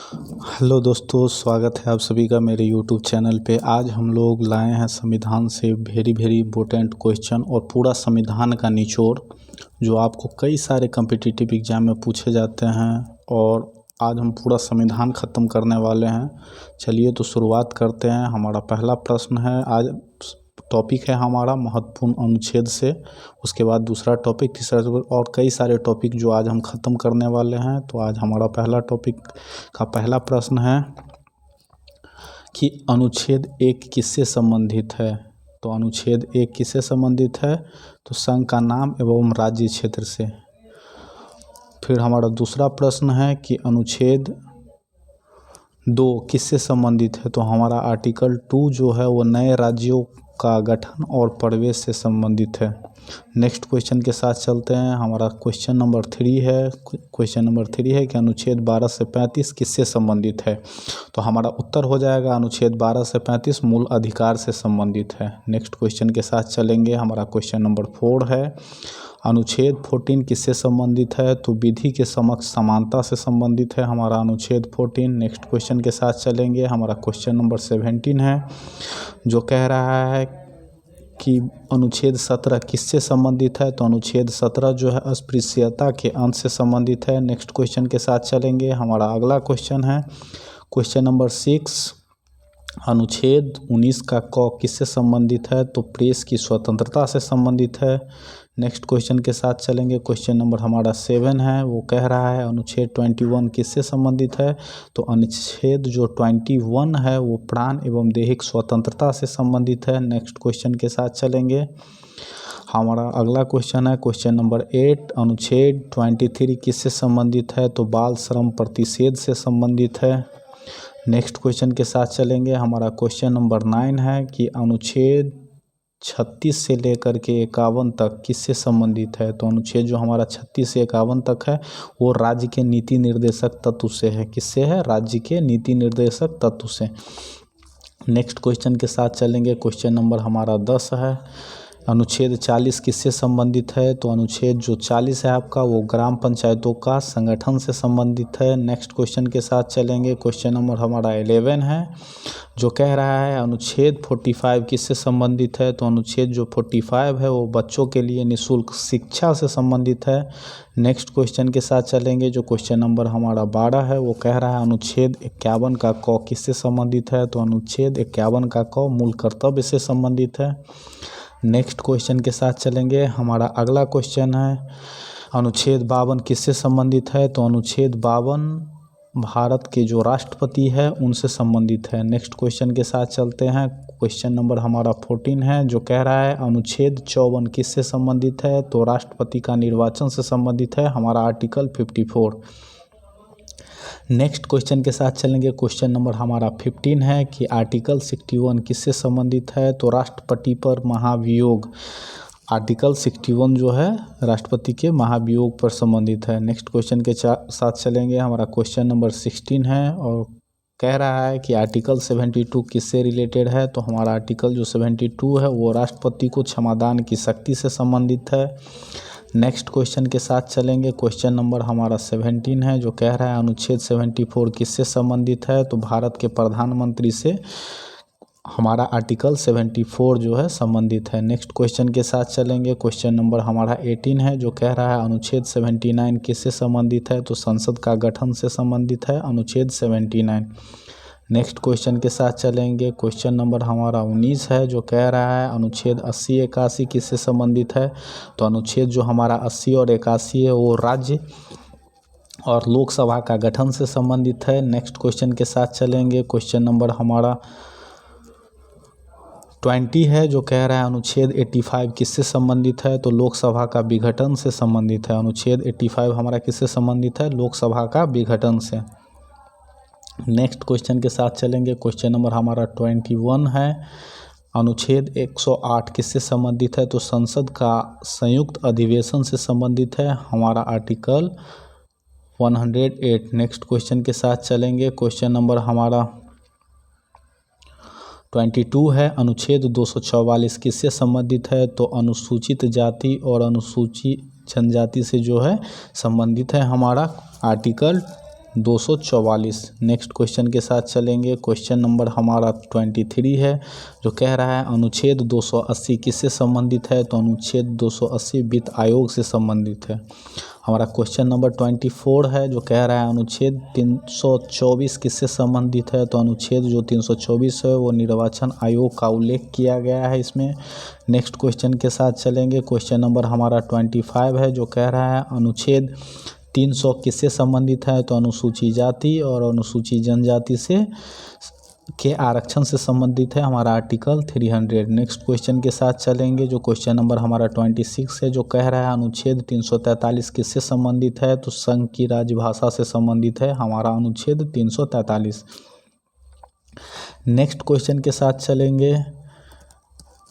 Hello दोस्तों, स्वागत है आप सभी का मेरे यूट्यूब चैनल पे। आज हम लोग लाए हैं संविधान से वेरी इम्पोर्टेंट क्वेश्चन और पूरा संविधान का निचोड़ जो आपको कई सारे कम्पिटिटिव एग्जाम में पूछे जाते हैं। और आज हम पूरा संविधान ख़त्म करने वाले हैं। चलिए तो शुरुआत करते हैं। हमारा पहला प्रश्न है, आज टॉपिक है हमारा महत्वपूर्ण अनुच्छेद से, उसके बाद दूसरा टॉपिक, तीसरा टॉपिक और कई सारे टॉपिक जो आज हम ख़त्म करने वाले हैं। तो आज हमारा पहला टॉपिक का पहला प्रश्न है कि अनुच्छेद 1 किससे संबंधित है। तो अनुच्छेद 1 किससे संबंधित है, तो संघ का नाम एवं राज्य क्षेत्र से। फिर हमारा दूसरा प्रश्न है कि अनुच्छेद 2 किससे संबंधित है। तो हमारा आर्टिकल 2 जो है वो नए राज्यों का गठन और प्रवेश से संबंधित है। नेक्स्ट क्वेश्चन के साथ चलते हैं। हमारा क्वेश्चन नंबर 3 है। क्वेश्चन नंबर 3 है कि अनुच्छेद 12 से 35 किससे संबंधित है। तो हमारा उत्तर हो जाएगा अनुच्छेद 12 से 35 मूल अधिकार से संबंधित है। नेक्स्ट क्वेश्चन के साथ चलेंगे। हमारा क्वेश्चन नंबर 4 है, अनुच्छेद 14 किससे संबंधित है। तो विधि के समक्ष समानता से संबंधित है हमारा अनुच्छेद 14। नेक्स्ट क्वेश्चन के साथ चलेंगे। हमारा क्वेश्चन नंबर 17 है जो कह रहा है कि अनुच्छेद 17 किससे संबंधित है। तो अनुच्छेद 17 जो है अस्पृश्यता के अंत से संबंधित है। नेक्स्ट क्वेश्चन के साथ चलेंगे। हमारा अगला क्वेश्चन है क्वेश्चन नंबर 6, अनुच्छेद 19 का क किससे संबंधित है। तो प्रेस की स्वतंत्रता से संबंधित है। नेक्स्ट क्वेश्चन के साथ चलेंगे। क्वेश्चन नंबर हमारा 7 है, वो कह रहा है अनुच्छेद 21 किससे संबंधित है। तो अनुच्छेद जो 21 है वो प्राण एवं दैहिक स्वतंत्रता से संबंधित है। नेक्स्ट क्वेश्चन के साथ चलेंगे। हमारा अगला क्वेश्चन है क्वेश्चन नंबर 8, अनुच्छेद 23 किससे संबंधित है। तो बाल श्रम प्रतिषेध से संबंधित है। नेक्स्ट क्वेश्चन के साथ चलेंगे। हमारा क्वेश्चन नंबर 9 है कि अनुच्छेद 36 से लेकर के 51 तक किससे संबंधित है। तो अनुच्छेद जो हमारा 36 से 51 तक है वो राज्य के नीति निर्देशक तत्व से है। किससे है, राज्य के नीति निर्देशक तत्व से। नेक्स्ट क्वेश्चन के साथ चलेंगे। क्वेश्चन नंबर हमारा 10 है, अनुच्छेद 40 किससे संबंधित है। तो अनुच्छेद जो 40 है आपका वो ग्राम पंचायतों का संगठन से संबंधित है। नेक्स्ट क्वेश्चन के साथ चलेंगे। क्वेश्चन नंबर हमारा 11 है जो कह रहा है अनुच्छेद 45 किससे संबंधित है। तो अनुच्छेद जो 45 है वो बच्चों के लिए निःशुल्क शिक्षा से संबंधित है। नेक्स्ट क्वेश्चन के साथ चलेंगे। जो क्वेश्चन नंबर हमारा 12 है वो कह रहा है अनुच्छेद 51 का क किससे संबंधित है। तो अनुच्छेद 51 का क मूल कर्तव्य से संबंधित है। नेक्स्ट क्वेश्चन के साथ चलेंगे। हमारा अगला क्वेश्चन है अनुच्छेद 52 किससे संबंधित है। तो अनुच्छेद 52 भारत के जो राष्ट्रपति है उनसे संबंधित है। नेक्स्ट क्वेश्चन के साथ चलते हैं। क्वेश्चन नंबर हमारा 14 है जो कह रहा है अनुच्छेद 54 किससे संबंधित है। तो राष्ट्रपति का निर्वाचन से संबंधित है हमारा आर्टिकल 54। नेक्स्ट क्वेश्चन के साथ चलेंगे। क्वेश्चन नंबर हमारा 15 है कि आर्टिकल 61 किससे संबंधित है। तो राष्ट्रपति पर महाभियोग, आर्टिकल 61 जो है राष्ट्रपति के महाभियोग पर संबंधित है। नेक्स्ट क्वेश्चन के साथ चलेंगे। हमारा क्वेश्चन नंबर 16 है और कह रहा है कि आर्टिकल 72 किससे रिलेटेड है। तो हमारा आर्टिकल जो 72 है वो राष्ट्रपति को क्षमादान की शक्ति से संबंधित है। नेक्स्ट क्वेश्चन के साथ चलेंगे। क्वेश्चन नंबर हमारा 17 है जो कह रहा है अनुच्छेद 74 किससे संबंधित है। तो भारत के प्रधानमंत्री से हमारा आर्टिकल 74 जो है संबंधित है। नेक्स्ट क्वेश्चन के साथ चलेंगे। क्वेश्चन नंबर हमारा 18 है जो कह रहा है अनुच्छेद 79 किससे संबंधित है। तो संसद का गठन से संबंधित है अनुच्छेद 79। नेक्स्ट क्वेश्चन के साथ चलेंगे। क्वेश्चन नंबर हमारा 19 है जो कह रहा है अनुच्छेद 80 81 किससे संबंधित है। तो अनुच्छेद जो हमारा 80 और 81 है वो राज्य और लोकसभा का गठन से संबंधित है। नेक्स्ट क्वेश्चन के साथ चलेंगे। क्वेश्चन नंबर हमारा 20 है जो कह रहा है अनुच्छेद 85 किससे संबंधित है। तो लोकसभा का विघटन से संबंधित है। अनुच्छेद 85 हमारा किससे संबंधित है, लोकसभा का विघटन से। नेक्स्ट क्वेश्चन के साथ चलेंगे। क्वेश्चन नंबर हमारा 21 है, अनुच्छेद 108 किससे संबंधित है। तो संसद का संयुक्त अधिवेशन से संबंधित है हमारा आर्टिकल 108। नेक्स्ट क्वेश्चन के साथ चलेंगे। क्वेश्चन नंबर हमारा 22 है, अनुच्छेद 244 किससे संबंधित है। तो अनुसूचित जाति और अनुसूचित जनजाति से जो है संबंधित है हमारा आर्टिकल 244। नेक्स्ट क्वेश्चन के साथ चलेंगे। क्वेश्चन नंबर हमारा 23 है, जो कह रहा है अनुच्छेद 280 किससे संबंधित है? तो अनुच्छेद 280 वित्त आयोग से संबंधित है। हमारा क्वेश्चन नंबर 24 है, जो कह रहा है अनुच्छेद 324 किससे संबंधित है? तो अनुच्छेद जो 324 है वो निर्वाचन आयोग का उल्लेख किया गया है इसमें। नेक्स्ट क्वेश्चन के साथ चलेंगे। क्वेश्चन नंबर हमारा 25 है, जो कह रहा है अनुच्छेद 300 किससे संबंधित है? तो अनुसूचित जाति और अनुसूचित जनजाति से के आरक्षण से संबंधित है, हमारा आर्टिकल 300। नेक्स्ट क्वेश्चन के साथ चलेंगे, जो क्वेश्चन नंबर हमारा 26 है, जो कह रहा है अनुच्छेद 343 किससे संबंधित है? तो संघ की राजभाषा से संबंधित है, हमारा अनुच्छेद 343। नेक्स्ट क्वेश्चन के साथ चलेंगे।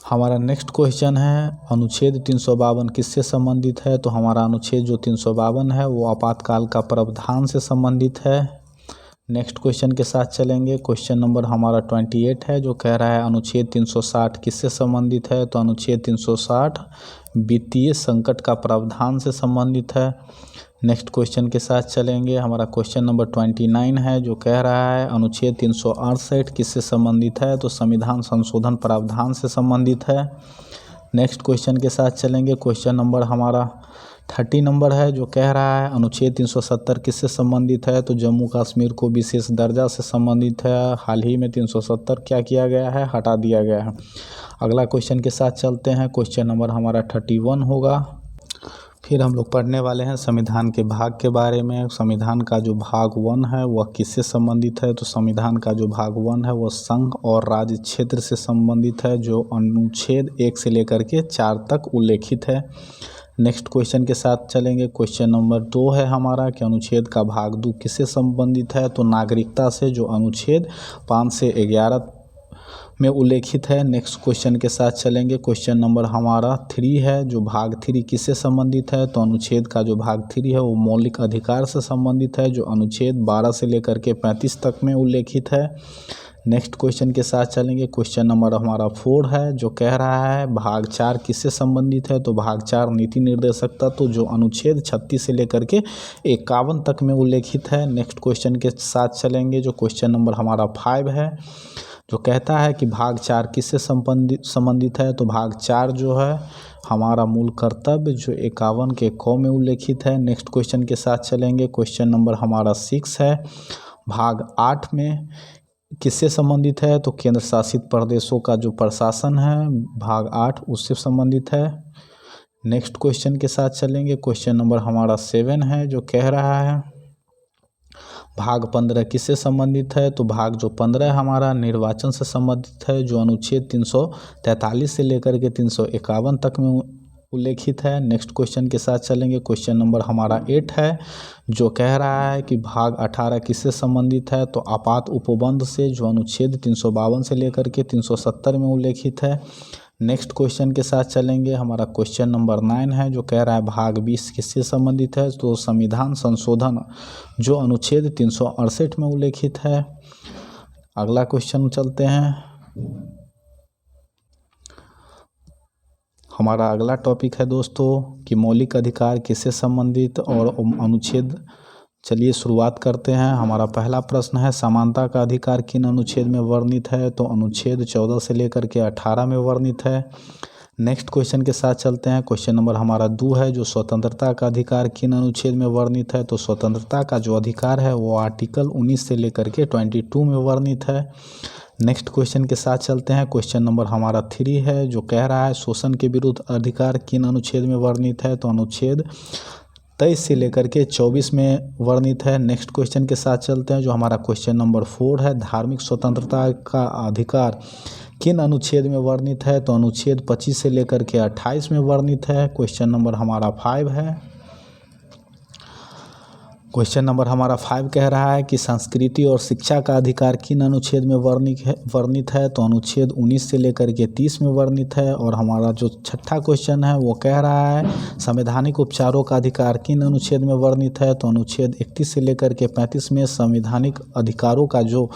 हमारा नेक्स्ट क्वेश्चन है अनुच्छेद 352 किससे संबंधित है? तो हमारा अनुच्छेद जो 352 है वो आपातकाल का प्रावधान से संबंधित है। नेक्स्ट क्वेश्चन के साथ चलेंगे। क्वेश्चन नंबर हमारा 28 है, जो कह रहा है अनुच्छेद 360 किससे संबंधित है? तो अनुच्छेद 360 वित्तीय संकट का प्रावधान से संबंधित है। नेक्स्ट क्वेश्चन के साथ चलेंगे। हमारा क्वेश्चन नंबर 29 है, जो कह रहा है अनुच्छेद 368 किससे संबंधित है? तो संविधान संशोधन प्रावधान से संबंधित है। नेक्स्ट क्वेश्चन के साथ चलेंगे। क्वेश्चन नंबर हमारा 30 नंबर है, जो कह रहा है अनुच्छेद 370 किससे संबंधित है? तो जम्मू कश्मीर को विशेष दर्जा से संबंधित है। हाल ही में 370 क्या किया गया है? हटा दिया गया है। अगला क्वेश्चन के साथ चलते हैं। क्वेश्चन नंबर हमारा 31 होगा। फिर हम लोग पढ़ने वाले हैं संविधान के भाग के बारे में। संविधान का जो भाग 1 है वह किससे संबंधित है? तो संविधान का जो भाग 1 है वह संघ और राज्य क्षेत्र से संबंधित है, जो अनुच्छेद 1 से लेकर के 4 तक उल्लेखित है। नेक्स्ट क्वेश्चन के साथ चलेंगे। क्वेश्चन नंबर 2 है हमारा कि अनुच्छेद का भाग 2 किससे संबंधित है? तो नागरिकता से, जो अनुच्छेद 5 से 11 में उल्लेखित है। नेक्स्ट क्वेश्चन के साथ चलेंगे। क्वेश्चन नंबर हमारा 3 है, जो भाग 3 किससे संबंधित है? तो अनुच्छेद का जो भाग 3 है वो मौलिक अधिकार से संबंधित है, जो अनुच्छेद 12 से लेकर के 35 तक में उल्लेखित है। नेक्स्ट क्वेश्चन के साथ चलेंगे। क्वेश्चन नंबर हमारा 4 है, जो कह रहा है भाग 4 किससे संबंधित है? तो भाग 4 नीति निर्देशक तत्व, जो अनुच्छेद 36 से लेकर के 51 तक में उल्लेखित है। नेक्स्ट क्वेश्चन के साथ चलेंगे। जो क्वेश्चन नंबर हमारा 5 है, जो कहता है कि भाग 4 किससे संबंधित है? तो भाग 4 जो है हमारा मूल कर्तव्य, जो 51 के क में उल्लेखित है। नेक्स्ट क्वेश्चन के साथ चलेंगे। क्वेश्चन नंबर हमारा 6 है, भाग 8 में किससे संबंधित है? तो केंद्र शासित प्रदेशों का जो प्रशासन है, भाग 8 उससे संबंधित है। नेक्स्ट क्वेश्चन के साथ चलेंगे। क्वेश्चन नंबर हमारा 7 है, जो कह रहा है भाग 15 किससे संबंधित है? तो भाग जो 15 हमारा निर्वाचन से संबंधित है, जो अनुच्छेद 343 से लेकर के 351 तक में उल्लेखित है। नेक्स्ट क्वेश्चन के साथ चलेंगे। क्वेश्चन नंबर हमारा 8 है, जो कह रहा है कि भाग 18 किससे संबंधित है? तो आपात उपबंध से, जो अनुच्छेद 352 से लेकर के 370 में उल्लेखित है। नेक्स्ट क्वेश्चन के साथ चलेंगे। हमारा क्वेश्चन नंबर 9 है, जो कह रहा है भाग 20 किससे संबंधित है? तो संविधान संशोधन, जो अनुच्छेद 368 में उल्लेखित है। अगला क्वेश्चन चलते हैं। हमारा अगला टॉपिक है दोस्तों कि मौलिक अधिकार किससे संबंधित और अनुच्छेद। चलिए शुरुआत करते हैं। हमारा पहला प्रश्न है समानता का अधिकार किन अनुच्छेद में वर्णित है? तो अनुच्छेद 14 से लेकर के 18 में वर्णित है। नेक्स्ट क्वेश्चन के साथ चलते हैं। क्वेश्चन नंबर हमारा 2 है, जो स्वतंत्रता का अधिकार किन अनुच्छेद में वर्णित है? तो स्वतंत्रता का जो अधिकार है वो आर्टिकल 19 से लेकर के 22 में वर्णित है। नेक्स्ट क्वेश्चन के साथ चलते हैं। क्वेश्चन नंबर हमारा 3 है, जो कह रहा है शोषण के विरुद्ध अधिकार किन अनुच्छेद में वर्णित है? तो अनुच्छेद 23 से लेकर के 24 में वर्णित है। नेक्स्ट क्वेश्चन के साथ चलते हैं। जो हमारा क्वेश्चन नंबर 4 है, धार्मिक स्वतंत्रता का अधिकार किन अनुच्छेद में वर्णित है? तो अनुच्छेद 25 से लेकर के 28 में वर्णित है। क्वेश्चन नंबर हमारा 5 है। क्वेश्चन नंबर हमारा 5 कह रहा है कि संस्कृति और शिक्षा का अधिकार किन अनुच्छेद में वर्णित है? तो अनुच्छेद 19 से लेकर के 30 में वर्णित है। और हमारा जो छठा क्वेश्चन है वो कह रहा है संवैधानिक उपचारों का अधिकार किन अनुच्छेद में वर्णित है? तो अनुच्छेद 31 से लेकर के 35 में संवैधानिक अधिकारों का जो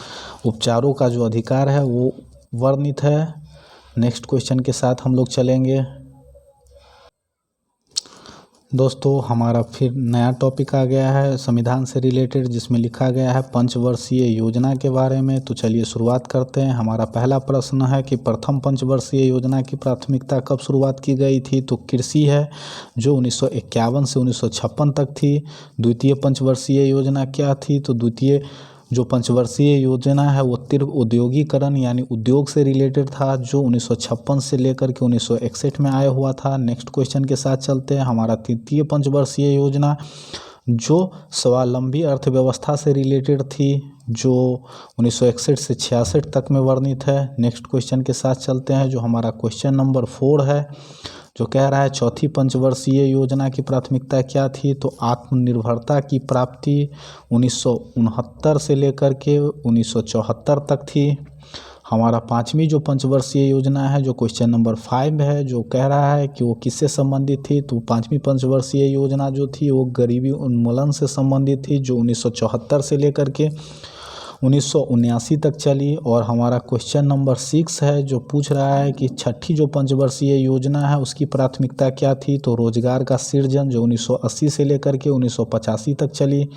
उपचारों का जो अधिकार है वो वर्णित है। नेक्स्ट क्वेश्चन के साथ हम लोग चलेंगे। दोस्तों हमारा फिर नया टॉपिक आ गया है संविधान से रिलेटेड, जिसमें लिखा गया है पंचवर्षीय योजना के बारे में। तो चलिए शुरुआत करते हैं। हमारा पहला प्रश्न है कि प्रथम पंचवर्षीय योजना की प्राथमिकता कब शुरुआत की गई थी। तो कृषि है, जो 1951 से 1956 तक थी। द्वितीय पंचवर्षीय योजना क्या थी। तो द्वितीय जो पंचवर्षीय योजना है वो तीव्र औद्योगिकरण यानी उद्योग से रिलेटेड था, जो 1956 से लेकर के 1961 में आया हुआ था। नेक्स्ट क्वेश्चन के साथ चलते हैं। हमारा तृतीय पंचवर्षीय योजना जो स्वावलंबी अर्थव्यवस्था से रिलेटेड थी, जो 1961 से 66 तक में वर्णित है। नेक्स्ट क्वेश्चन के साथ चलते हैं, जो हमारा क्वेश्चन नंबर 4 है, जो कह रहा है चौथी पंचवर्षीय योजना की प्राथमिकता क्या थी। तो आत्मनिर्भरता की प्राप्ति 1969 से लेकर के 1974 तक थी। हमारा पांचवी जो पंचवर्षीय योजना है, जो क्वेश्चन नंबर 5 है, जो कह रहा है कि वो किससे संबंधित थी। तो पांचवी पंचवर्षीय योजना जो थी वो गरीबी उन्मूलन से संबंधित थी, जो 1974 से लेकर के 1979 तक चली। और हमारा क्वेश्चन नंबर 6 है, जो पूछ रहा है कि छठी जो पंचवर्षीय योजना है उसकी प्राथमिकता क्या थी। तो रोजगार का सृजन, जो 1980 से लेकर के 1985 तक चली।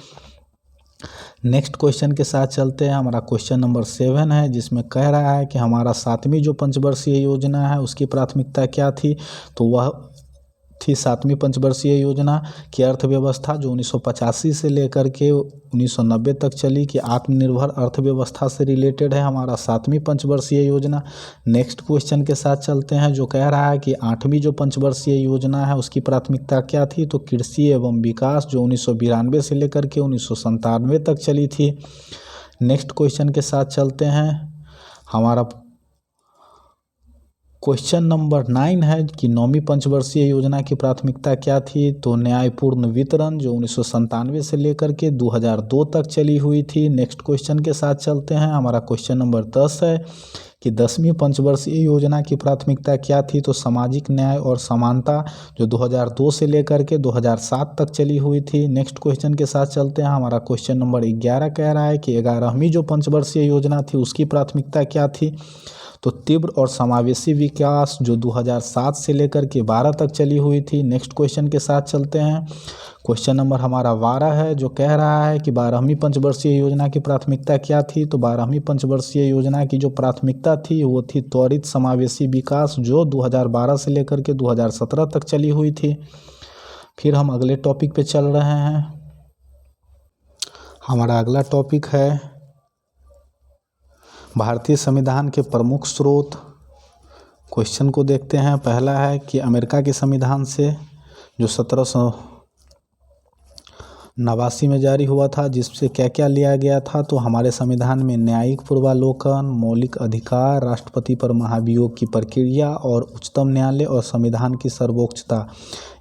नेक्स्ट क्वेश्चन के साथ चलते हैं। हमारा क्वेश्चन नंबर 7 है, जिसमें कह रहा है कि हमारा सातवीं जो पंचवर्षीय योजना है उसकी प्राथमिकता क्या थी। तो वह थी सातवीं पंचवर्षीय योजना की अर्थव्यवस्था, जो 1985 से लेकर के 1990 तक चली, कि आत्मनिर्भर अर्थव्यवस्था से रिलेटेड है हमारा सातवीं पंचवर्षीय योजना। नेक्स्ट क्वेश्चन के साथ चलते हैं, जो कह रहा है कि आठवीं जो पंचवर्षीय योजना है उसकी प्राथमिकता क्या थी। तो कृषि एवं विकास, जो 1992 से लेकर के 1997 तक चली थी। नेक्स्ट क्वेश्चन के साथ चलते हैं। हमारा क्वेश्चन नंबर 9 है कि नौवीं पंचवर्षीय योजना की प्राथमिकता क्या थी। तो न्यायपूर्ण वितरण, जो 1997 से लेकर के 2002 तक चली हुई थी। नेक्स्ट क्वेश्चन के साथ चलते हैं। हमारा क्वेश्चन नंबर 10 है कि 10वीं पंचवर्षीय योजना की प्राथमिकता क्या थी। तो सामाजिक न्याय और समानता, जो 2002 से लेकर के 2007 तक चली हुई थी। नेक्स्ट क्वेश्चन के साथ चलते हैं। हमारा क्वेश्चन नंबर 11 कह रहा है कि 11वीं जो पंचवर्षीय योजना थी उसकी प्राथमिकता क्या थी। तो तीव्र और समावेशी विकास, जो 2007 से लेकर के 12 तक चली हुई थी। नेक्स्ट क्वेश्चन के साथ चलते हैं। क्वेश्चन नंबर हमारा 12 है, जो कह रहा है कि 12वीं पंचवर्षीय योजना की प्राथमिकता क्या थी। तो 12वीं पंचवर्षीय योजना की जो प्राथमिकता थी वो थी त्वरित समावेशी विकास, जो 2012 से लेकर के 2017 तक चली हुई थी। फिर हम अगले टॉपिक पे चल रहे हैं। हमारा अगला टॉपिक है भारतीय संविधान के प्रमुख स्रोत। क्वेश्चन को देखते हैं। पहला है कि अमेरिका के संविधान से, जो 1789 में जारी हुआ था, जिससे क्या क्या लिया गया था। तो हमारे संविधान में न्यायिक पूर्वालोकन, मौलिक अधिकार, राष्ट्रपति पर महाभियोग की प्रक्रिया और उच्चतम न्यायालय और संविधान की सर्वोच्चता,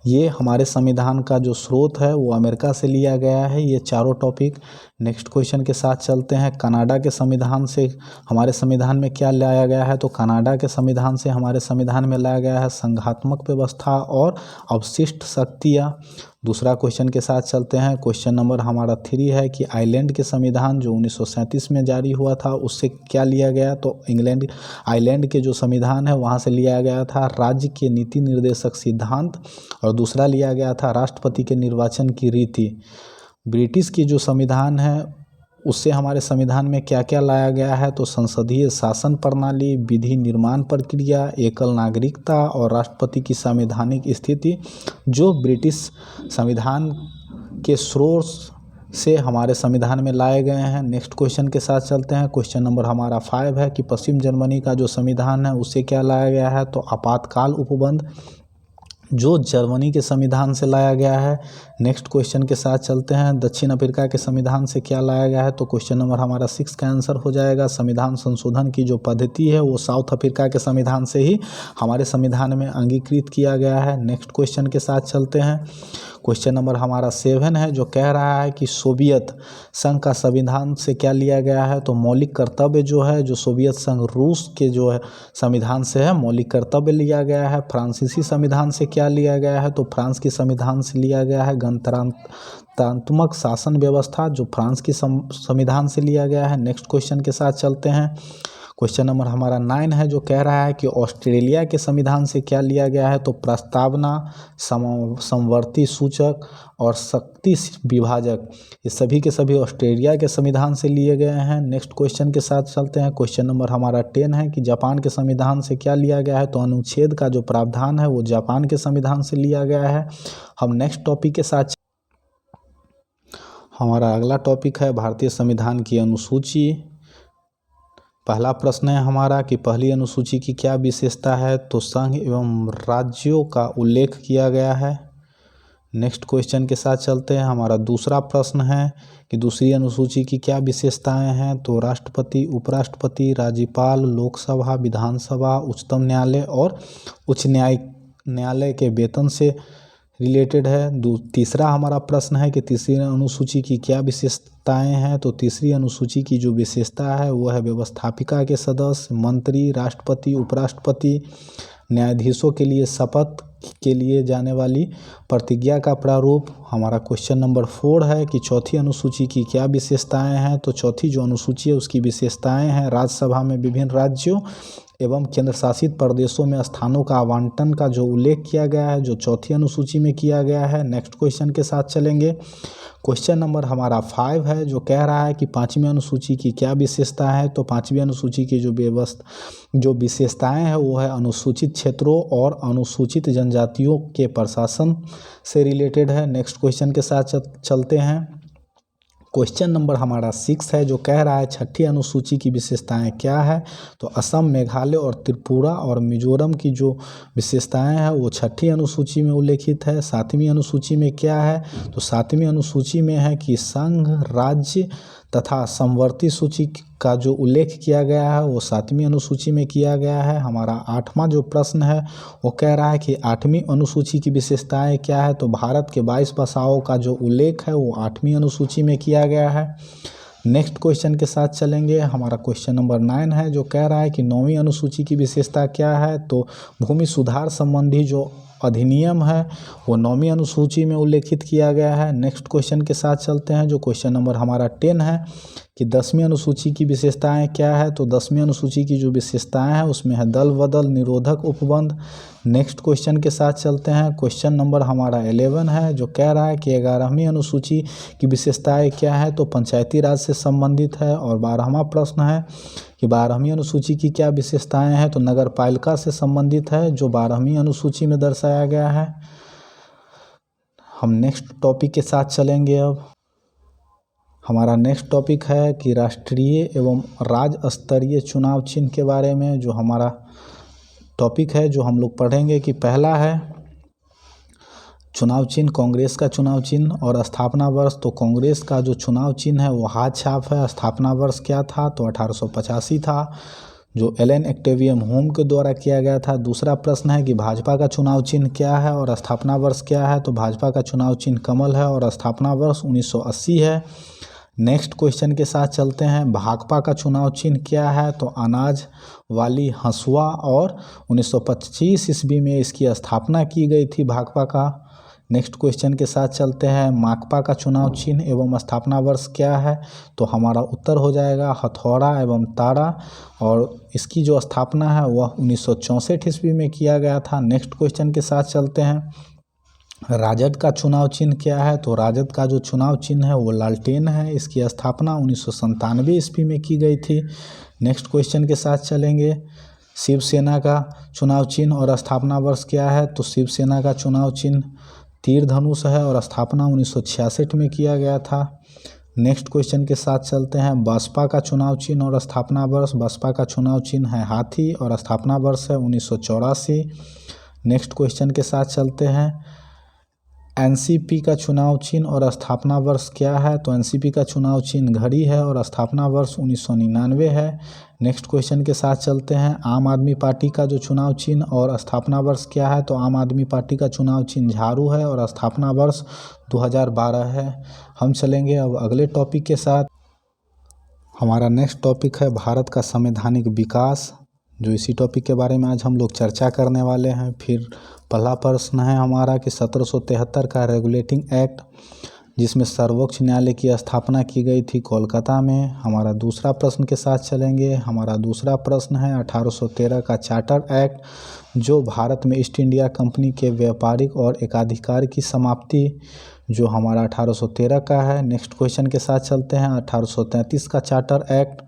ये हमारे संविधान का जो स्रोत है वो अमेरिका से लिया गया है। ये चारों टॉपिक। नेक्स्ट क्वेश्चन के साथ चलते हैं। कनाडा के संविधान से हमारे संविधान में क्या लाया गया है। तो कनाडा के संविधान से हमारे संविधान में लाया गया है संघात्मक व्यवस्था और अवशिष्ट शक्तियाँ। दूसरा क्वेश्चन के साथ चलते हैं। क्वेश्चन नंबर हमारा 3 है कि आइलैंड के संविधान, जो 1937 में जारी हुआ था, उससे क्या लिया गया। तो आइलैंड के जो संविधान है वहाँ से लिया गया था राज्य के नीति निर्देशक सिद्धांत, और दूसरा लिया गया था राष्ट्रपति के निर्वाचन की रीति। ब्रिटिश की जो संविधान है उससे हमारे संविधान में क्या क्या लाया गया है। तो संसदीय शासन प्रणाली, विधि निर्माण प्रक्रिया, एकल नागरिकता और राष्ट्रपति की संवैधानिक स्थिति, जो ब्रिटिश संविधान के स्रोत से हमारे संविधान में लाए गए हैं। नेक्स्ट क्वेश्चन के साथ चलते हैं। क्वेश्चन नंबर हमारा 5 है कि पश्चिम जर्मनी का जो संविधान है उससे क्या लाया गया है। तो आपातकाल उपबंध, जो जर्मनी के संविधान से लाया गया है। नेक्स्ट क्वेश्चन के साथ चलते हैं। दक्षिण अफ्रीका के संविधान से क्या लाया गया है। तो क्वेश्चन नंबर हमारा 6 का आंसर हो जाएगा। संविधान संशोधन की जो पद्धति है वो साउथ अफ्रीका के संविधान से ही हमारे संविधान में अंगीकृत किया गया है। नेक्स्ट क्वेश्चन के साथ चलते हैं। क्वेश्चन नंबर हमारा 7 है, जो कह रहा है कि सोवियत संघ का संविधान से क्या लिया गया है। तो मौलिक कर्तव्य जो है, जो सोवियत संघ रूस के जो है संविधान से है, मौलिक कर्तव्य लिया गया है। फ्रांसीसी संविधान से क्या लिया गया है। तो फ्रांस की संविधान से लिया गया है गणतंत्रात्मक शासन व्यवस्था, जो फ्रांस की संविधान से लिया गया है। नेक्स्ट क्वेश्चन के साथ चलते हैं। क्वेश्चन नंबर हमारा 9 है जो कह रहा है कि ऑस्ट्रेलिया के संविधान से क्या लिया गया है, तो प्रस्तावना, समवर्ती सूचक और शक्ति विभाजक, ये सभी के सभी ऑस्ट्रेलिया के संविधान से लिए गए हैं। नेक्स्ट क्वेश्चन के साथ चलते हैं। क्वेश्चन नंबर हमारा 10 है कि जापान के संविधान से क्या लिया गया है, तो अनुच्छेद का जो प्रावधान है वो जापान के संविधान से लिया गया है। हम नेक्स्ट टॉपिक के साथ, हमारा अगला टॉपिक है भारतीय संविधान की अनुसूची। पहला प्रश्न है हमारा कि पहली अनुसूची की क्या विशेषता है, तो संघ एवं राज्यों का उल्लेख किया गया है। नेक्स्ट क्वेश्चन के साथ चलते हैं। हमारा दूसरा प्रश्न है कि दूसरी अनुसूची की क्या विशेषताएं हैं, तो राष्ट्रपति, उपराष्ट्रपति, राज्यपाल, लोकसभा, विधानसभा, उच्चतम न्यायालय और उच्च न्यायालय के वेतन से रिलेटेड है। तीसरा हमारा प्रश्न है कि तीसरी अनुसूची की क्या विशेषताएं हैं, तो तीसरी अनुसूची की जो विशेषता है वो है व्यवस्थापिका के सदस्य, मंत्री, राष्ट्रपति, उपराष्ट्रपति, न्यायाधीशों के लिए शपथ के लिए जाने वाली प्रतिज्ञा का प्रारूप। हमारा क्वेश्चन नंबर 4 है कि चौथी अनुसूची की क्या विशेषताएं हैं, तो चौथी जो अनुसूची है उसकी विशेषताएं हैं राज्यसभा में विभिन्न राज्यों एवं केंद्र शासित प्रदेशों में स्थानों का आवंटन का जो उल्लेख किया गया है, जो चौथी अनुसूची में किया गया है। नेक्स्ट क्वेश्चन के साथ चलेंगे। क्वेश्चन नंबर हमारा 5 है जो कह रहा है कि पांचवी अनुसूची की क्या विशेषता है, तो पांचवी अनुसूची की जो विशेषताएं हैं वो है अनुसूचित क्षेत्रों और अनुसूचित जनजातियों के प्रशासन से रिलेटेड है। नेक्स्ट क्वेश्चन के साथ चलते हैं। क्वेश्चन नंबर हमारा 6 है जो कह रहा है छठी अनुसूची की विशेषताएं क्या है, तो असम, मेघालय और त्रिपुरा और मिजोरम की जो विशेषताएं हैं वो छठी अनुसूची में उल्लेखित है। सातवीं अनुसूची में क्या है, तो सातवीं अनुसूची में है कि संघ, राज्य तथा समवर्ती सूची का जो उल्लेख किया गया है वो सातवीं अनुसूची में किया गया है। हमारा 8वां जो प्रश्न है वो कह रहा है कि 8वीं अनुसूची की विशेषताएं क्या है, तो भारत के 22 भाषाओं का जो उल्लेख है वो 8वीं अनुसूची में किया गया है। नेक्स्ट क्वेश्चन के साथ चलेंगे। हमारा क्वेश्चन नंबर 9 है जो कह रहा है कि 9वीं अनुसूची की विशेषता क्या है, तो भूमि सुधार संबंधी जो अधिनियम है वो 9वीं अनुसूची में उल्लेखित किया गया है। नेक्स्ट क्वेश्चन के साथ चलते हैं जो क्वेश्चन नंबर हमारा 10 है कि 10वीं अनुसूची की विशेषताएं क्या है, तो 10वीं अनुसूची की जो विशेषताएं हैं उसमें है दल बदल, निरोधक उपबंध। नेक्स्ट क्वेश्चन के साथ चलते हैं। क्वेश्चन नंबर हमारा 11 है जो कह रहा है कि 11वीं अनुसूची की विशेषताएं क्या है, तो पंचायती राज से संबंधित है। और 12वां प्रश्न है कि 12वीं अनुसूची की क्या विशेषताएं हैं, तो नगर पालिका से संबंधित है जो 12वीं अनुसूची में दर्शाया गया है। हम नेक्स्ट टॉपिक के साथ चलेंगे। अब हमारा नेक्स्ट टॉपिक है कि राष्ट्रीय एवं राज्य स्तरीय चुनाव चिन्ह के बारे में जो हमारा टॉपिक है जो हम लोग पढ़ेंगे कि पहला है चुनाव चिन्ह, कांग्रेस का चुनाव चिन्ह और स्थापना वर्ष। तो कांग्रेस का जो चुनाव चिन्ह है वो हाथ छाप है। स्थापना वर्ष क्या था, तो 1885 था जो एलन एक्टेवियम होम के द्वारा किया गया था। दूसरा प्रश्न है कि भाजपा का चुनाव चिन्ह क्या है और स्थापना वर्ष क्या है, तो भाजपा का चुनाव चिन्ह कमल है और स्थापना वर्ष 1980 है। नेक्स्ट क्वेश्चन के साथ चलते हैं। भाकपा का चुनाव चिन्ह क्या है, तो अनाज वाली हंसुआ और 1925 ईस्वी में इसकी स्थापना की गई थी भाकपा का। नेक्स्ट क्वेश्चन के साथ चलते हैं। माकपा का चुनाव चिन्ह एवं स्थापना वर्ष क्या है, तो हमारा उत्तर हो जाएगा हथौड़ा एवं तारा और इसकी जो स्थापना है वह 1964 ईस्वी में किया गया था। नेक्स्ट क्वेश्चन के साथ चलते हैं। राजद का चुनाव चिन्ह क्या है, तो राजद का जो चुनाव चिन्ह है वो लालटेन है। इसकी स्थापना 1997 ईस्वी में की गई थी। नेक्स्ट क्वेश्चन के साथ चलेंगे। शिवसेना का चुनाव चिन्ह और स्थापना वर्ष क्या है, तो शिवसेना का चुनाव चिन्ह तीर धनुष है और स्थापना 1966 में किया गया था। नेक्स्ट क्वेश्चन के साथ चलते हैं। बसपा का चुनाव चिन्ह और स्थापना वर्ष। बसपा का चुनाव चिन्ह है हाथी और स्थापना वर्ष है 1984। नेक्स्ट क्वेश्चन के साथ चलते हैं। एनसीपी का चुनाव चिन्ह और स्थापना वर्ष क्या है, तो एनसीपी का चुनाव चिन्ह घड़ी है और स्थापना वर्ष 1999 है। नेक्स्ट क्वेश्चन के साथ चलते हैं। आम आदमी पार्टी का जो चुनाव चिन्ह और स्थापना वर्ष क्या है, तो आम आदमी पार्टी का चुनाव चिन्ह झाड़ू है और स्थापना वर्ष 2012 है। हम चलेंगे अब अगले टॉपिक के साथ। हमारा नेक्स्ट टॉपिक है भारत का संवैधानिक विकास, जो इसी टॉपिक के बारे में आज हम लोग चर्चा करने वाले हैं। फिर पहला प्रश्न है हमारा कि 1773 का रेगुलेटिंग एक्ट जिसमें सर्वोच्च न्यायालय की स्थापना की गई थी कोलकाता में। हमारा दूसरा प्रश्न के साथ चलेंगे। हमारा दूसरा प्रश्न है 1813 का चार्टर एक्ट, जो भारत में ईस्ट इंडिया कंपनी के व्यापारिक और एकाधिकार की समाप्ति, जो हमारा 1813 का है। नेक्स्ट क्वेश्चन के साथ चलते हैं। 1833 का चार्टर एक्ट,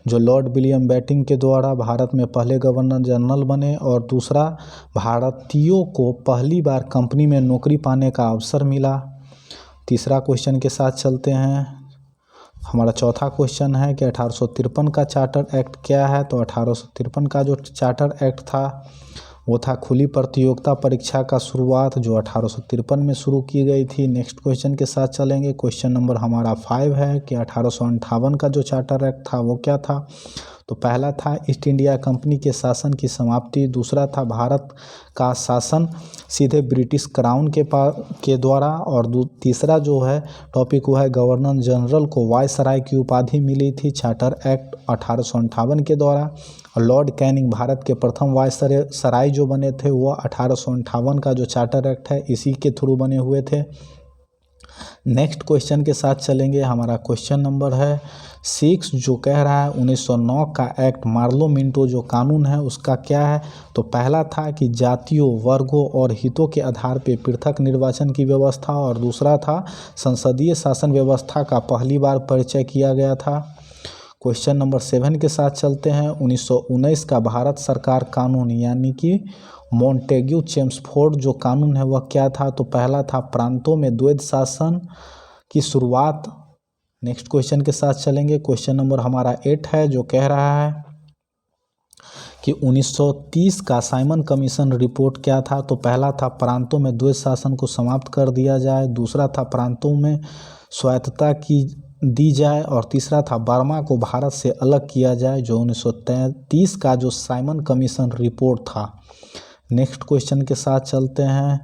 जो लॉर्ड विलियम बेंटिंक के द्वारा भारत में पहले गवर्नर जनरल बने, और दूसरा, भारतीयों को पहली बार कंपनी में नौकरी पाने का अवसर मिला। तीसरा क्वेश्चन के साथ चलते हैं। हमारा चौथा क्वेश्चन है कि 1853 का चार्टर एक्ट क्या है। तो 1853 का जो चार्टर एक्ट था वो था खुली प्रतियोगिता परीक्षा का शुरुआत, जो 1853 में शुरू की गई थी। नेक्स्ट क्वेश्चन के साथ चलेंगे। क्वेश्चन नंबर हमारा 5 है कि 1858 का जो चार्टर एक्ट था वो क्या था। तो पहला था ईस्ट इंडिया कंपनी के शासन की समाप्ति, दूसरा था भारत का शासन सीधे ब्रिटिश क्राउन के द्वारा, और तीसरा जो है टॉपिक वो है गवर्नर जनरल को वायसराय की उपाधि मिली थी चार्टर एक्ट 1858 के द्वारा। और लॉर्ड कैनिंग भारत के प्रथम वायसराय जो बने थे वो 1858 का जो चार्टर एक्ट है इसी के थ्रू बने हुए थे। नेक्स्ट क्वेश्चन के साथ चलेंगे। हमारा क्वेश्चन नंबर है 6, जो कह रहा है 1909 का एक्ट मार्लो मिंटो जो कानून है उसका क्या है। तो पहला था कि जातियों, वर्गों और हितों के आधार पर पृथक निर्वाचन की व्यवस्था, और दूसरा था संसदीय शासन व्यवस्था का पहली बार परिचय किया गया था। क्वेश्चन नंबर 7 के साथ चलते हैं। 1919 का भारत सरकार कानून यानी कि मॉन्टेग्यू चेम्सफोर्ड जो कानून है वह क्या था। तो पहला था प्रांतों में द्वैध शासन की शुरुआत। नेक्स्ट क्वेश्चन के साथ चलेंगे। क्वेश्चन नंबर हमारा 8 है, जो कह रहा है कि 1930 का साइमन कमीशन रिपोर्ट क्या था। तो पहला था प्रांतों में द्वैध शासन को समाप्त कर दिया जाए, दूसरा था प्रांतों में स्वायत्तता की दी जाए, और तीसरा था बर्मा को भारत से अलग किया जाए, जो 1933 का जो साइमन कमीशन रिपोर्ट था। नेक्स्ट क्वेश्चन के साथ चलते हैं।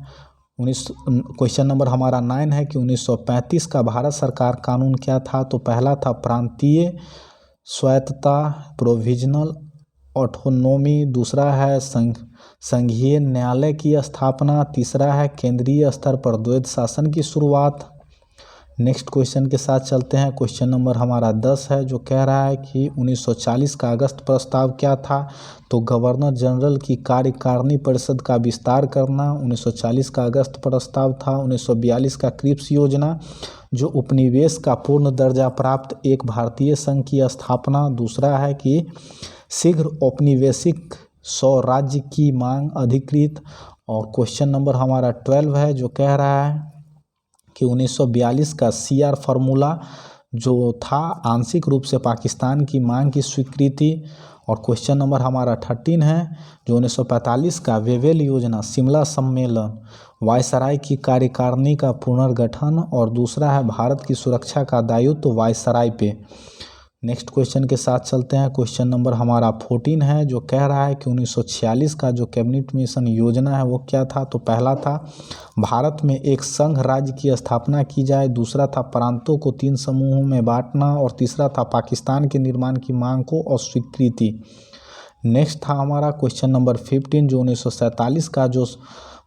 क्वेश्चन नंबर हमारा 9 है कि 1935 का भारत सरकार कानून क्या था। तो पहला था प्रांतीय स्वायत्तता प्रोविजनल ऑटोनोमी, दूसरा है संघीय न्यायालय की स्थापना, तीसरा है केंद्रीय स्तर पर द्वैध शासन की शुरुआत। नेक्स्ट क्वेश्चन के साथ चलते हैं। क्वेश्चन नंबर हमारा 10 है, जो कह रहा है कि 1940 का अगस्त प्रस्ताव क्या था। तो गवर्नर जनरल की कार्यकारिणी परिषद का विस्तार करना 1940 का अगस्त प्रस्ताव था। 1942 का क्रिप्स योजना, जो उपनिवेश का पूर्ण दर्जा प्राप्त एक भारतीय संघ की स्थापना, दूसरा है कि शीघ्र औपनिवेशिक स्वराज्य की मांग अधिकृत। और क्वेश्चन नंबर हमारा 12 है, जो कह रहा है कि 1942 का CR फार्मूला जो था आंशिक रूप से पाकिस्तान की मांग की स्वीकृति। और क्वेश्चन नंबर हमारा 13 है, जो 1945 का वेवेल योजना शिमला सम्मेलन, वायसराय की कार्यकारिणी का पुनर्गठन, और दूसरा है भारत की सुरक्षा का दायित्व वायसराय पे। नेक्स्ट क्वेश्चन के साथ चलते हैं। क्वेश्चन नंबर हमारा 14 है, जो कह रहा है कि 1946 का जो कैबिनेट मिशन योजना है वो क्या था। तो पहला था भारत में एक संघ राज्य की स्थापना की जाए, दूसरा था प्रांतों को 3 समूहों में बांटना, और तीसरा था पाकिस्तान के निर्माण की मांग को अस्वीकृति। नेक्स्ट था हमारा क्वेश्चन नंबर 15, जो 1947 का जो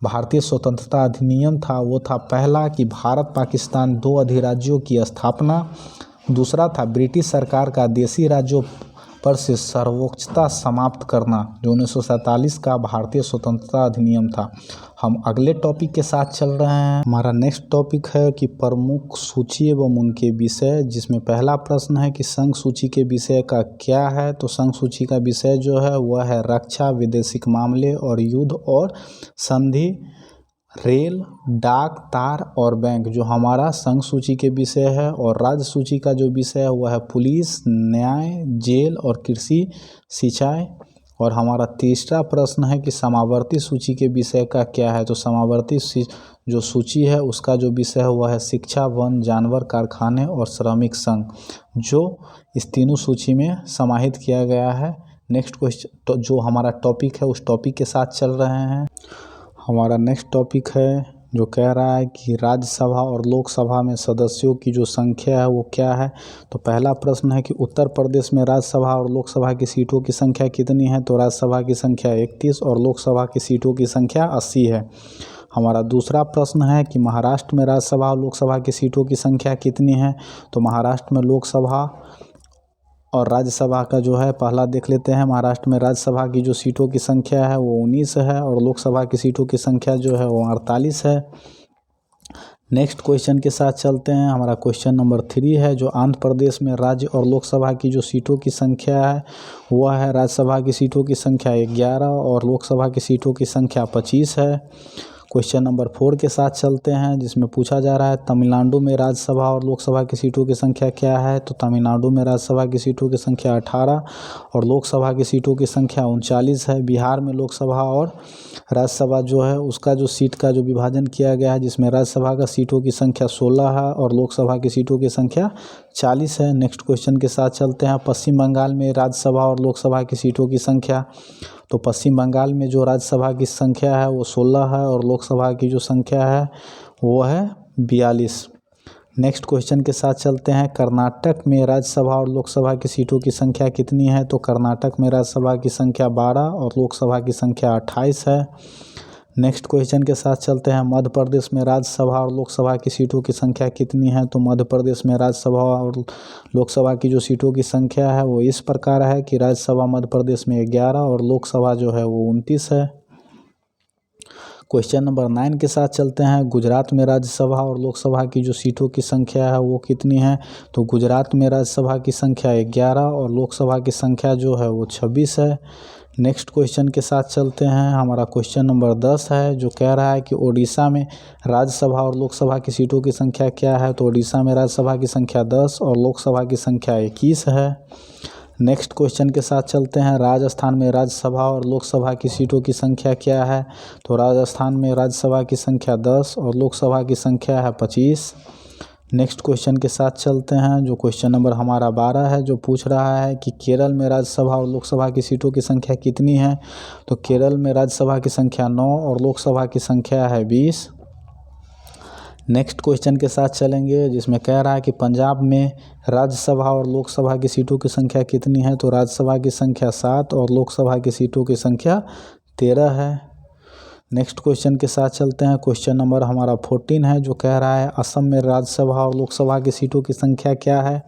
भारतीय स्वतंत्रता अधिनियम था वो था पहला कि भारत पाकिस्तान 2 अधिराज्यों की स्थापना, दूसरा था ब्रिटिश सरकार का देशी राज्यों पर से सर्वोच्चता समाप्त करना, जो 1947 का भारतीय स्वतंत्रता अधिनियम था। हम अगले टॉपिक के साथ चल रहे हैं। हमारा नेक्स्ट टॉपिक है कि प्रमुख सूची एवं उनके विषय, जिसमें पहला प्रश्न है कि संघ सूची के विषय का क्या है। तो संघ सूची का विषय जो है वह है रक्षा, वैदेशिक मामले और युद्ध और संधि, रेल, डाक, तार और बैंक जो हमारा संघ सूची के विषय है। और राज्य सूची का जो विषय है वह है पुलिस, न्याय, जेल और कृषि, सिंचाई। और हमारा तीसरा प्रश्न है कि समावर्ती सूची के विषय का क्या है। तो समावर्ती जो सूची है उसका जो विषय है वह है शिक्षा, वन, जानवर, कारखाने और श्रमिक संघ, जो इस तीनों सूची में समाहित किया गया है। नेक्स्ट क्वेश्चन जो हमारा टॉपिक है उस टॉपिक के साथ चल रहे हैं। हमारा नेक्स्ट टॉपिक है जो कह रहा है कि राज्यसभा और लोकसभा में सदस्यों की जो संख्या है वो क्या है। तो पहला प्रश्न है कि उत्तर प्रदेश में राज्यसभा और लोकसभा की सीटों की संख्या कितनी है। तो राज्यसभा की संख्या 31 और लोकसभा की सीटों की संख्या 80 है। हमारा दूसरा प्रश्न है कि महाराष्ट्र में राज्यसभा और लोकसभा की सीटों की संख्या कितनी है। तो महाराष्ट्र में लोकसभा और राज्यसभा का जो है पहला देख लेते हैं। महाराष्ट्र में राज्यसभा की जो सीटों की संख्या है वो 19 है और लोकसभा की सीटों की संख्या जो है वो 48 है। नेक्स्ट क्वेश्चन के साथ चलते हैं। हमारा क्वेश्चन नंबर 3 है, जो आंध्र प्रदेश में राज्य और लोकसभा की जो सीटों की संख्या है वह है, राज्यसभा की सीटों की संख्या 11 और लोकसभा की सीटों की संख्या 25 है। क्वेश्चन नंबर 4 के साथ चलते हैं, जिसमें पूछा जा रहा है तमिलनाडु में राज्यसभा और लोकसभा की सीटों की संख्या क्या है। तो तमिलनाडु में राज्यसभा की सीटों की संख्या 18 और लोकसभा की सीटों की संख्या 39 है। बिहार में लोकसभा और राज्यसभा जो है उसका जो सीट का जो विभाजन किया गया है, जिसमें राज्यसभा का सीटों की संख्या 16 है और लोकसभा की सीटों की संख्या 40 है। नेक्स्ट क्वेश्चन के साथ चलते हैं। पश्चिम बंगाल में राज्यसभा और लोकसभा की सीटों की संख्या। तो पश्चिम बंगाल में जो राज्यसभा की संख्या है वो 16 है और लोकसभा की जो संख्या है वो है 42। नेक्स्ट क्वेश्चन के साथ चलते हैं। कर्नाटक में राज्यसभा और लोकसभा की सीटों की संख्या कितनी है। तो कर्नाटक में राज्यसभा की संख्या 12 और लोकसभा की संख्या 28 है। नेक्स्ट क्वेश्चन के साथ चलते हैं। मध्य प्रदेश में राज्यसभा और लोकसभा की सीटों की संख्या कितनी है। तो मध्य प्रदेश में राज्यसभा और लोकसभा की जो सीटों की संख्या है वो इस प्रकार है कि राज्यसभा मध्य प्रदेश में 11 और लोकसभा जो है वो 29 है। क्वेश्चन नंबर 9 के साथ चलते हैं। गुजरात में राज्यसभा और लोकसभा की जो सीटों की संख्या है वो कितनी है। तो गुजरात में राज्यसभा की संख्या 11 और लोकसभा की संख्या जो है वो 26 है। नेक्स्ट क्वेश्चन के साथ चलते हैं। हमारा क्वेश्चन नंबर 10 है, जो कह रहा है कि ओडिशा में राज्यसभा और लोकसभा की सीटों की संख्या क्या है। तो ओडिशा में राज्यसभा की संख्या 10 और लोकसभा की संख्या 21 है। नेक्स्ट क्वेश्चन के साथ चलते हैं। राजस्थान में राज्यसभा और लोकसभा की सीटों की संख्या क्या है। तो राजस्थान में राज्यसभा की संख्या 10 और लोकसभा की संख्या है 25। नेक्स्ट क्वेश्चन के साथ चलते हैं, जो क्वेश्चन नंबर हमारा 12 है, जो पूछ रहा है कि केरल में राज्यसभा और लोकसभा की सीटों की संख्या कितनी है। तो केरल में राज्यसभा की संख्या 9 और लोकसभा की संख्या है 20। नेक्स्ट क्वेश्चन के साथ चलेंगे, जिसमें कह रहा है कि पंजाब में राज्यसभा और लोकसभा की सीटों की संख्या कितनी है। तो राज्यसभा की संख्या 7 और लोकसभा की सीटों की संख्या 13 है। नेक्स्ट क्वेश्चन के साथ चलते हैं। क्वेश्चन नंबर हमारा 14 है, जो कह रहा है असम में राज्यसभा और लोकसभा की सीटों की संख्या क्या है।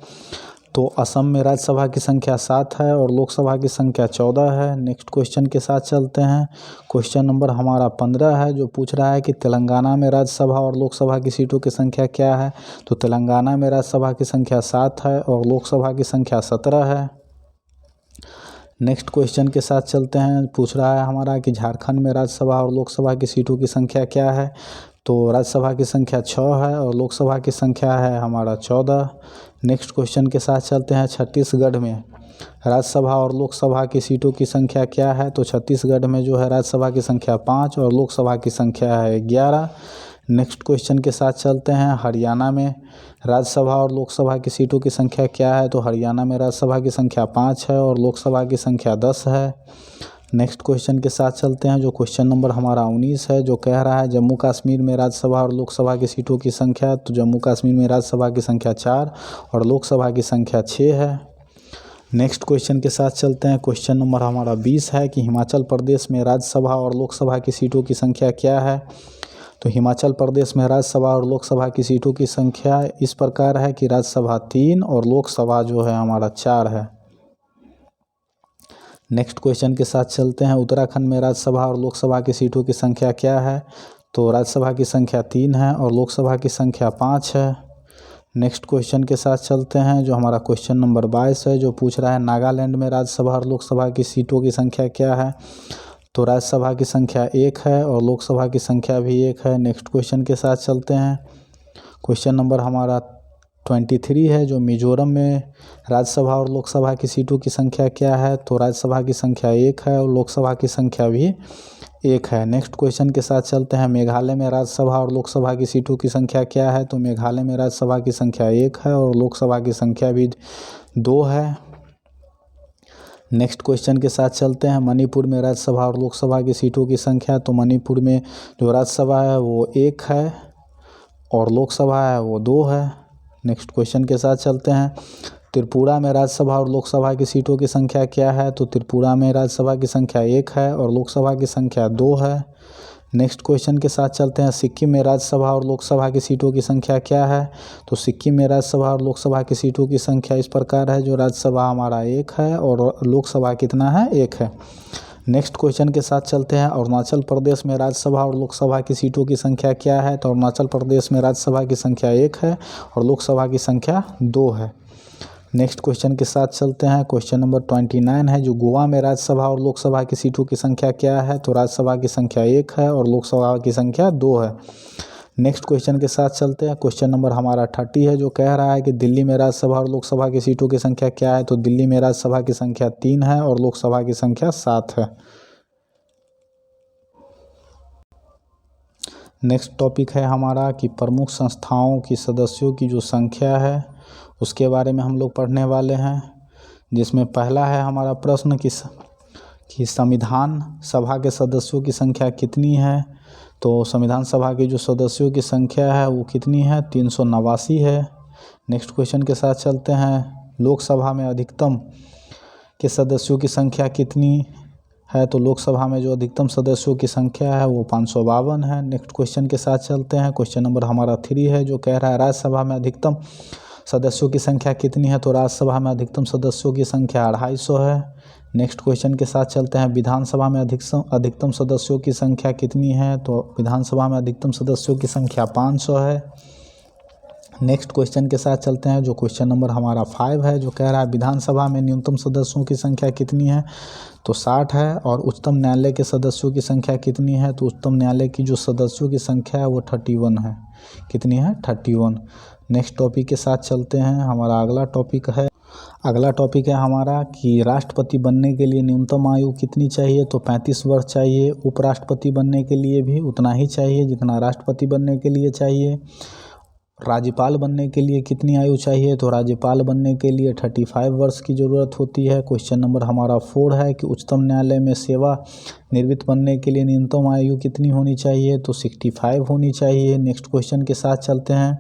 तो असम में राज्यसभा की संख्या 7 है और लोकसभा की संख्या 14 है। नेक्स्ट क्वेश्चन के साथ चलते हैं। क्वेश्चन नंबर हमारा 15 है, जो पूछ रहा है कि तेलंगाना में राज्यसभा और लोकसभा की सीटों की संख्या क्या है। तो तेलंगाना में राज्यसभा की संख्या 7 है और लोकसभा की संख्या 17 है। नेक्स्ट क्वेश्चन के साथ चलते हैं। पूछ रहा है हमारा कि झारखंड में राज्यसभा और लोकसभा की सीटों की संख्या क्या है। तो राज्यसभा की संख्या 6 है और लोकसभा की संख्या है हमारा 14। नेक्स्ट क्वेश्चन के साथ चलते हैं। छत्तीसगढ़ में राज्यसभा और लोकसभा की सीटों की संख्या क्या है। तो छत्तीसगढ़ में जो है राज्यसभा की संख्या 5 और लोकसभा की संख्या है 11। नेक्स्ट क्वेश्चन के साथ चलते हैं। हरियाणा में राज्यसभा और लोकसभा की सीटों की संख्या क्या है। तो हरियाणा में राज्यसभा की संख्या 5 है और लोकसभा की संख्या 10 है। नेक्स्ट क्वेश्चन के साथ चलते हैं, जो क्वेश्चन नंबर हमारा 19 है, जो कह रहा है जम्मू कश्मीर में राज्यसभा और लोकसभा की सीटों की संख्या। तो जम्मू कश्मीर में राज्यसभा की संख्या 4 और लोकसभा की संख्या 6 है। नेक्स्ट क्वेश्चन के साथ चलते हैं। क्वेश्चन नंबर हमारा 20 है कि हिमाचल प्रदेश में राज्यसभा और लोकसभा की सीटों की संख्या क्या है। तो हिमाचल प्रदेश में राज्यसभा और लोकसभा की सीटों की संख्या इस प्रकार है कि राज्यसभा 3 और लोकसभा जो है हमारा 4 है। नेक्स्ट क्वेश्चन के साथ चलते हैं। उत्तराखंड में राज्यसभा और लोकसभा की सीटों की संख्या क्या है। तो राज्यसभा की संख्या 3 है और लोकसभा की संख्या 5 है। नेक्स्ट क्वेश्चन के साथ चलते हैं, जो हमारा क्वेश्चन नंबर 22 है, जो पूछ रहा है नागालैंड में राज्यसभा और लोकसभा की सीटों की संख्या क्या है। तो राज्यसभा की संख्या 1 है और लोकसभा की संख्या भी 1 है। नेक्स्ट क्वेश्चन के साथ चलते हैं। क्वेश्चन नंबर हमारा 23 है, जो मिजोरम में राज्यसभा और लोकसभा की सीटों की संख्या क्या है। तो राज्यसभा की संख्या 1 है और लोकसभा की संख्या भी 1 है। नेक्स्ट क्वेश्चन के साथ चलते हैं। मेघालय में राज्यसभा और लोकसभा की सीटों की संख्या क्या है। तो मेघालय में राज्यसभा की संख्या 1 है और लोकसभा की संख्या भी 2 है। नेक्स्ट क्वेश्चन के साथ चलते हैं। मणिपुर में राज्यसभा और लोकसभा की सीटों की संख्या। तो मणिपुर में जो राज्यसभा है वो 1 है और लोकसभा है वो 2 है। नेक्स्ट क्वेश्चन के साथ चलते हैं। त्रिपुरा में राज्यसभा और लोकसभा की सीटों की संख्या क्या है। तो त्रिपुरा में राज्यसभा की संख्या 1 है और लोकसभा की संख्या 2 है। नेक्स्ट क्वेश्चन के साथ चलते हैं। सिक्किम में राज्यसभा और लोकसभा की सीटों की संख्या क्या है? तो सिक्किम में राज्यसभा और लोकसभा की सीटों की संख्या इस प्रकार है, जो राज्यसभा हमारा 1 है और लोकसभा कितना है? 1 है। नेक्स्ट क्वेश्चन के साथ चलते हैं। अरुणाचल प्रदेश में राज्यसभा और लोकसभा की सीटों की संख्या क्या है? तो अरुणाचल प्रदेश में राज्यसभा की संख्या 1 है और लोकसभा की संख्या 2 है। नेक्स्ट क्वेश्चन के साथ चलते हैं। क्वेश्चन नंबर 29 है, जो गोवा में राज्यसभा और लोकसभा की सीटों की संख्या क्या है? तो राज्यसभा की संख्या 1 है और लोकसभा की संख्या 2 है। नेक्स्ट क्वेश्चन के साथ चलते हैं। क्वेश्चन नंबर हमारा 30 है, जो कह रहा है कि दिल्ली में राज्यसभा और लोकसभा की सीटों की संख्या क्या है? तो दिल्ली में राज्यसभा की संख्या 3 है और लोकसभा की संख्या 7 है। नेक्स्ट टॉपिक है हमारा कि प्रमुख संस्थाओं की सदस्यों की जो संख्या है उसके बारे में हम लोग पढ़ने वाले हैं, जिसमें पहला है हमारा प्रश्न कि संविधान सभा के सदस्यों की संख्या कितनी है? तो संविधान सभा के जो सदस्यों की संख्या है वो कितनी है? 389 है। नेक्स्ट क्वेश्चन के साथ चलते हैं। लोकसभा में अधिकतम के सदस्यों की संख्या कितनी है? तो लोकसभा में जो अधिकतम सदस्यों की संख्या है वो 552 है। नेक्स्ट क्वेश्चन के साथ चलते हैं। क्वेश्चन नंबर हमारा 3 है, जो कह रहा है राज्यसभा में अधिकतम सदस्यों की संख्या कितनी है? तो राज्यसभा में अधिकतम सदस्यों की संख्या 250 है। नेक्स्ट क्वेश्चन के साथ चलते हैं। विधानसभा में अधिकतम सदस्यों की संख्या कितनी है? तो विधानसभा में अधिकतम सदस्यों की संख्या 500 है। नेक्स्ट क्वेश्चन के साथ चलते हैं, जो क्वेश्चन नंबर हमारा 5 है, जो कह रहा है विधानसभा में न्यूनतम सदस्यों की संख्या कितनी है? तो 60 है। और उच्चतम न्यायालय के सदस्यों की संख्या कितनी है? तो उच्चतम न्यायालय की जो सदस्यों की संख्या है वो 31 है। कितनी है? 31। नेक्स्ट टॉपिक के साथ चलते हैं। हमारा अगला टॉपिक है हमारा कि राष्ट्रपति बनने के लिए न्यूनतम आयु कितनी चाहिए? तो 35 वर्ष चाहिए। उपराष्ट्रपति बनने के लिए भी उतना ही चाहिए जितना राष्ट्रपति बनने के लिए चाहिए। राज्यपाल बनने के लिए कितनी आयु चाहिए? तो राज्यपाल बनने के लिए 35 वर्ष की ज़रूरत होती है। क्वेश्चन नंबर हमारा 4 है कि उच्चतम न्यायालय में सेवा निवृत्त बनने के लिए न्यूनतम आयु कितनी होनी चाहिए? तो 65 होनी चाहिए। नेक्स्ट क्वेश्चन के साथ चलते हैं।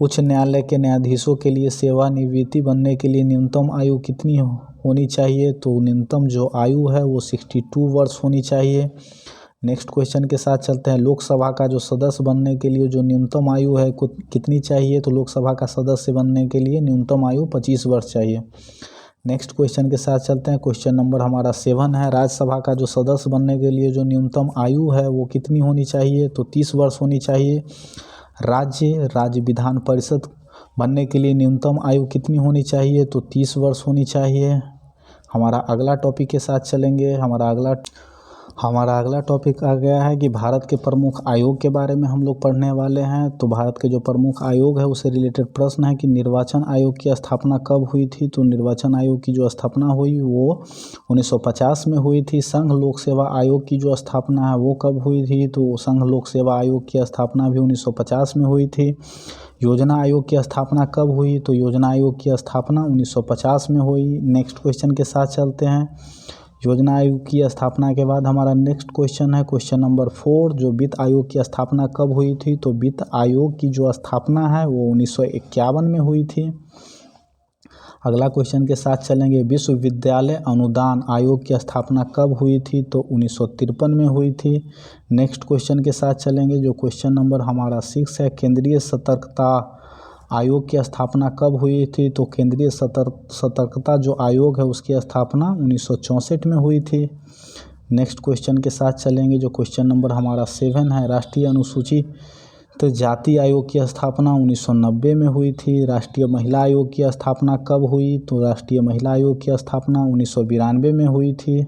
उच्च न्यायालय के न्यायाधीशों के लिए सेवानिवृत्ति बनने के लिए न्यूनतम आयु कितनी होनी चाहिए? तो न्यूनतम जो आयु है वो 62 वर्ष होनी चाहिए। नेक्स्ट क्वेश्चन के साथ चलते हैं। लोकसभा का जो सदस्य बनने के लिए जो न्यूनतम आयु है कितनी चाहिए? तो लोकसभा का सदस्य बनने के लिए न्यूनतम आयु 25 वर्ष चाहिए। नेक्स्ट क्वेश्चन के साथ चलते हैं। क्वेश्चन नंबर हमारा 7 है। राज्यसभा का जो सदस्य बनने के लिए जो न्यूनतम आयु है वो कितनी होनी चाहिए? तो 30 वर्ष होनी चाहिए। राज्य विधान परिषद बनने के लिए न्यूनतम आयु कितनी होनी चाहिए? तो 30 वर्ष होनी चाहिए। हमारा अगला टॉपिक के साथ चलेंगे। हमारा अगला टॉपिक आ गया है कि भारत के प्रमुख आयोग के बारे में हम लोग पढ़ने वाले हैं। तो भारत के जो प्रमुख आयोग है उससे रिलेटेड प्रश्न है कि निर्वाचन आयोग की स्थापना कब हुई थी? तो निर्वाचन आयोग की जो स्थापना हुई वो 1950 में हुई थी। संघ लोक सेवा आयोग की जो स्थापना है वो कब हुई थी? तो संघ लोक सेवा आयोग की स्थापना भी 1950 में हुई थी। योजना आयोग की स्थापना कब हुई? तो योजना आयोग की स्थापना 1950 में हुई। नेक्स्ट क्वेश्चन के साथ चलते हैं। योजना आयोग की स्थापना के बाद हमारा नेक्स्ट क्वेश्चन है क्वेश्चन नंबर 4, जो वित्त आयोग की स्थापना कब हुई थी? तो वित्त आयोग की जो स्थापना है वो 1951 में हुई थी। अगला क्वेश्चन के साथ चलेंगे। विश्वविद्यालय अनुदान आयोग की स्थापना कब हुई थी? तो 1953 में हुई थी। नेक्स्ट क्वेश्चन के साथ चलेंगे, जो क्वेश्चन नंबर हमारा 6 है। केंद्रीय सतर्कता आयोग की स्थापना कब हुई थी? तो केंद्रीय सतर्कता जो आयोग है उसकी स्थापना 1964 में हुई थी। नेक्स्ट क्वेश्चन के साथ चलेंगे, जो क्वेश्चन नंबर हमारा 7 है। राष्ट्रीय अनुसूचित जाति आयोग की स्थापना 1990 में हुई थी। राष्ट्रीय महिला आयोग की स्थापना कब हुई? तो राष्ट्रीय महिला आयोग की स्थापना 1992 में हुई थी।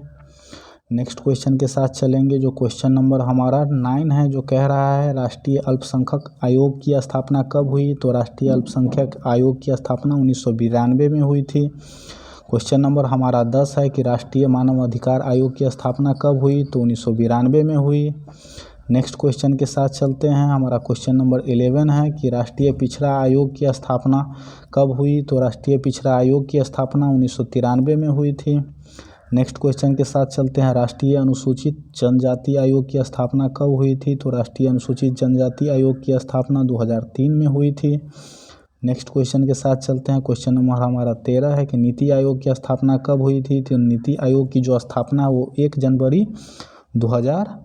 नेक्स्ट क्वेश्चन के साथ चलेंगे, जो क्वेश्चन नंबर हमारा 9 है, जो कह रहा है राष्ट्रीय अल्पसंख्यक आयोग की स्थापना कब हुई? तो राष्ट्रीय अल्पसंख्यक आयोग की स्थापना 1992 में हुई थी। क्वेश्चन नंबर हमारा 10 है कि राष्ट्रीय मानव अधिकार आयोग की स्थापना कब हुई? तो 1992 में हुई। नेक्स्ट क्वेश्चन के साथ चलते हैं। हमारा क्वेश्चन नंबर 11 है कि राष्ट्रीय पिछड़ा आयोग की स्थापना कब हुई? तो राष्ट्रीय पिछड़ा आयोग की स्थापना 1993 में हुई थी। नेक्स्ट क्वेश्चन के साथ चलते हैं। राष्ट्रीय अनुसूचित जनजाति आयोग की स्थापना कब हुई थी? तो राष्ट्रीय अनुसूचित जनजाति आयोग की स्थापना 2003 में हुई थी। नेक्स्ट क्वेश्चन के साथ चलते हैं। क्वेश्चन नंबर हमारा 13 है कि नीति आयोग की स्थापना कब हुई थी? तो नीति आयोग की जो स्थापना वो 1 जनवरी 2000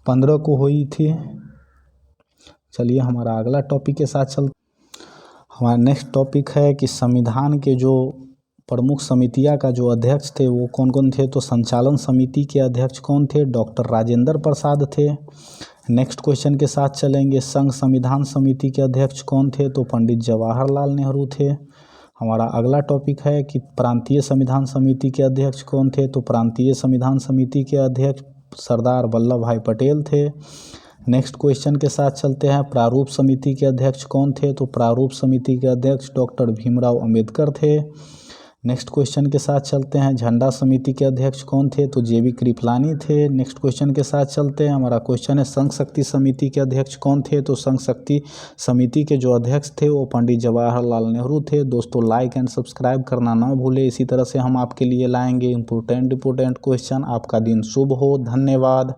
15 को हुई थी। चलिए हमारा अगला टॉपिक के साथ चलते। हमारा नेक्स्ट टॉपिक है कि संविधान के जो प्रमुख समितियां का जो अध्यक्ष थे वो कौन कौन थे। तो संचालन समिति के अध्यक्ष कौन थे? डॉक्टर राजेंद्र प्रसाद थे। नेक्स्ट क्वेश्चन के साथ चलेंगे। संघ संविधान समिति के अध्यक्ष कौन थे? तो पंडित जवाहरलाल नेहरू थे। हमारा अगला टॉपिक है कि प्रांतीय संविधान समिति के अध्यक्ष कौन थे? तो प्रांतीय संविधान समिति के अध्यक्ष सरदार वल्लभ भाई पटेल थे। नेक्स्ट क्वेश्चन के साथ चलते हैं। प्रारूप समिति के अध्यक्ष कौन थे? तो प्रारूप समिति के अध्यक्ष डॉक्टर भीमराव अंबेडकर थे। नेक्स्ट क्वेश्चन के साथ चलते हैं। झंडा समिति के अध्यक्ष कौन थे? तो जेबी कृपलानी थे। नेक्स्ट क्वेश्चन के साथ चलते हैं। हमारा क्वेश्चन है संघ शक्ति समिति के अध्यक्ष कौन थे? तो संघ शक्ति समिति के जो अध्यक्ष थे वो पंडित जवाहरलाल नेहरू थे। दोस्तों लाइक एंड सब्सक्राइब करना ना भूले। इसी तरह से हम आपके लिए लाएंगे इंपॉर्टेंट क्वेश्चन। आपका दिन शुभ हो। धन्यवाद।